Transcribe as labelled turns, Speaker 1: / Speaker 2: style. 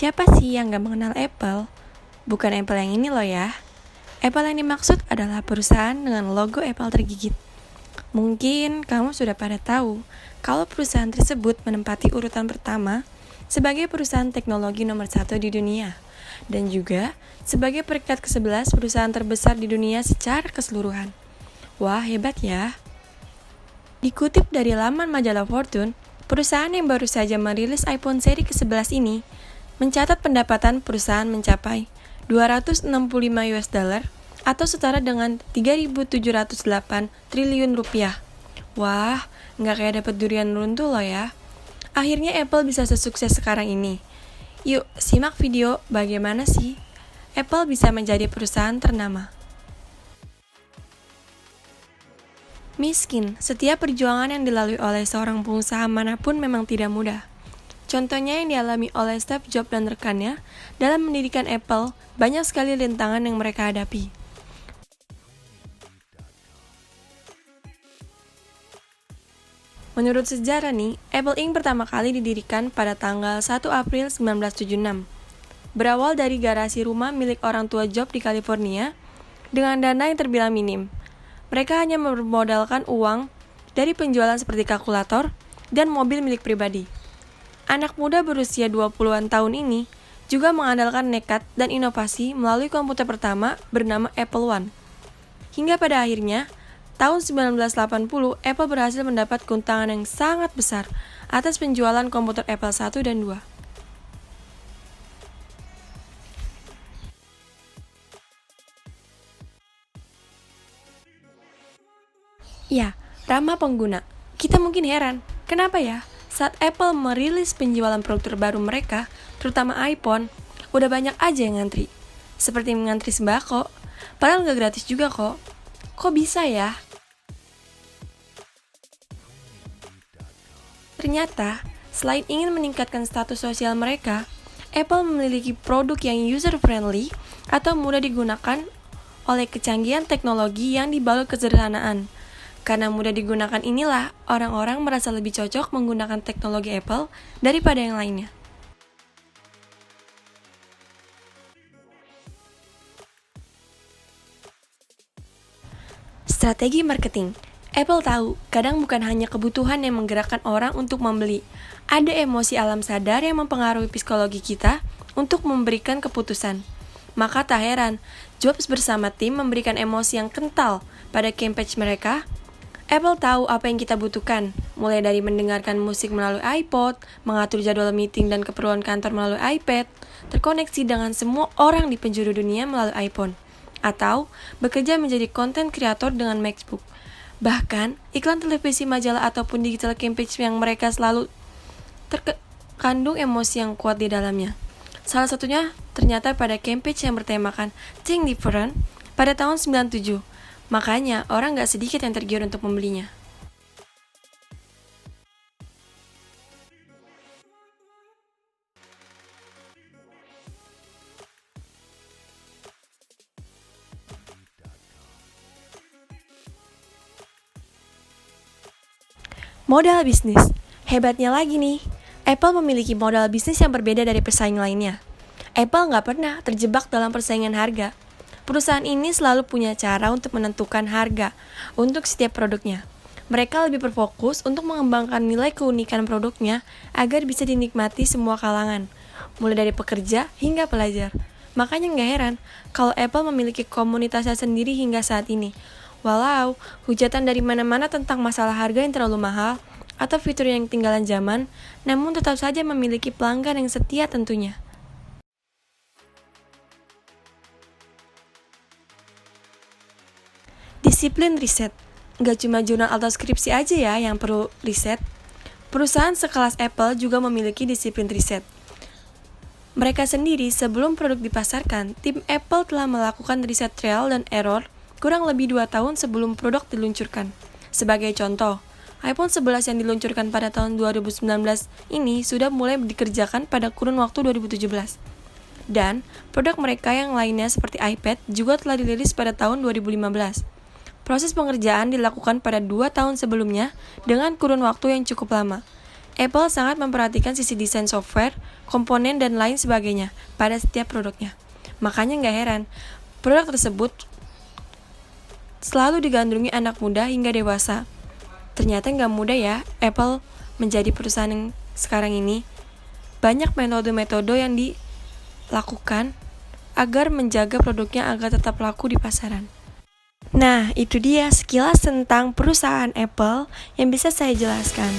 Speaker 1: Siapa sih yang gak mengenal Apple? Bukan Apple yang ini loh ya. Apple yang dimaksud adalah perusahaan dengan logo Apple tergigit. Mungkin kamu sudah pada tahu kalau perusahaan tersebut menempati urutan pertama sebagai perusahaan teknologi nomor 1 di dunia dan juga sebagai peringkat ke-11 perusahaan terbesar di dunia secara keseluruhan. Wah, hebat ya. Dikutip dari laman majalah Fortune, perusahaan yang baru saja merilis iPhone seri ke-11 ini mencatat pendapatan perusahaan mencapai 265 US dollar atau setara dengan 3.708 triliun rupiah. Wah, nggak kayak dapat durian runtuh loh ya. Akhirnya Apple bisa sesukses sekarang ini. Yuk, simak video bagaimana sih Apple bisa menjadi perusahaan ternama. Miskin, setiap perjuangan yang dilalui oleh seorang pengusaha manapun memang tidak mudah. Contohnya yang dialami oleh Steve Jobs dan rekannya dalam mendirikan Apple, banyak sekali rintangan yang mereka hadapi. Menurut sejarah nih, Apple Inc. pertama kali didirikan pada tanggal 1 April 1976. Berawal dari garasi rumah milik orang tua Jobs di California, dengan dana yang terbilang minim. Mereka hanya bermodalkan uang dari penjualan seperti kalkulator dan mobil milik pribadi. Anak muda berusia 20-an tahun ini juga mengandalkan nekat dan inovasi melalui komputer pertama bernama Apple One. Hingga pada akhirnya, tahun 1980, Apple berhasil mendapat keuntungan yang sangat besar atas penjualan komputer Apple I dan II. Ya, ramah pengguna. Kita mungkin heran, kenapa ya? Saat Apple merilis penjualan produk terbaru mereka, terutama iPhone, udah banyak aja yang ngantri. Seperti mengantri sembako, padahal nggak gratis juga kok. Kok bisa ya? Ternyata, selain ingin meningkatkan status sosial mereka, Apple memiliki produk yang user-friendly atau mudah digunakan oleh kecanggihan teknologi yang dibalut kesederhanaan. Karena mudah digunakan inilah, orang-orang merasa lebih cocok menggunakan teknologi Apple daripada yang lainnya. Strategi marketing. Apple tahu, kadang bukan hanya kebutuhan yang menggerakkan orang untuk membeli. Ada emosi alam sadar yang mempengaruhi psikologi kita untuk memberikan keputusan. Maka tak heran, Jobs bersama tim memberikan emosi yang kental pada campaign mereka. Apple tahu apa yang kita butuhkan, mulai dari mendengarkan musik melalui iPod, mengatur jadwal meeting dan keperluan kantor melalui iPad, terkoneksi dengan semua orang di penjuru dunia melalui iPhone, atau bekerja menjadi content creator dengan MacBook. Bahkan, iklan televisi, majalah, ataupun digital campaign yang mereka selalu terkandung emosi yang kuat di dalamnya. Salah satunya ternyata pada campaign yang bertemakan Think Different pada tahun 97. Makanya, orang gak sedikit yang tergiur untuk membelinya. Modal bisnis. Hebatnya lagi nih, Apple memiliki modal bisnis yang berbeda dari pesaing lainnya. Apple gak pernah terjebak dalam persaingan harga. Perusahaan ini selalu punya cara untuk menentukan harga untuk setiap produknya. Mereka lebih berfokus untuk mengembangkan nilai keunikan produknya agar bisa dinikmati semua kalangan, mulai dari pekerja hingga pelajar. Makanya nggak heran kalau Apple memiliki komunitasnya sendiri hingga saat ini. Walau hujatan dari mana-mana tentang masalah harga yang terlalu mahal atau fitur yang ketinggalan zaman, namun tetap saja memiliki pelanggan yang setia tentunya. Disiplin riset. Gak cuma jurnal atau skripsi aja ya yang perlu riset. Perusahaan sekelas Apple juga memiliki disiplin riset. Mereka sendiri sebelum produk dipasarkan, tim Apple telah melakukan riset trial dan error kurang lebih 2 tahun sebelum produk diluncurkan. Sebagai contoh, iPhone 11 yang diluncurkan pada tahun 2019 ini sudah mulai dikerjakan pada kurun waktu 2017. Dan produk mereka yang lainnya seperti iPad juga telah dirilis pada tahun 2015. Proses pengerjaan dilakukan pada 2 tahun sebelumnya dengan kurun waktu yang cukup lama. Apple sangat memperhatikan sisi desain software, komponen, dan lain sebagainya pada setiap produknya. Makanya nggak heran, produk tersebut selalu digandrungi anak muda hingga dewasa. Ternyata nggak mudah ya Apple menjadi perusahaan yang sekarang ini. Banyak metode-metode yang dilakukan agar menjaga produknya agar tetap laku di pasaran. Nah, itu dia sekilas tentang perusahaan Apple yang bisa saya jelaskan.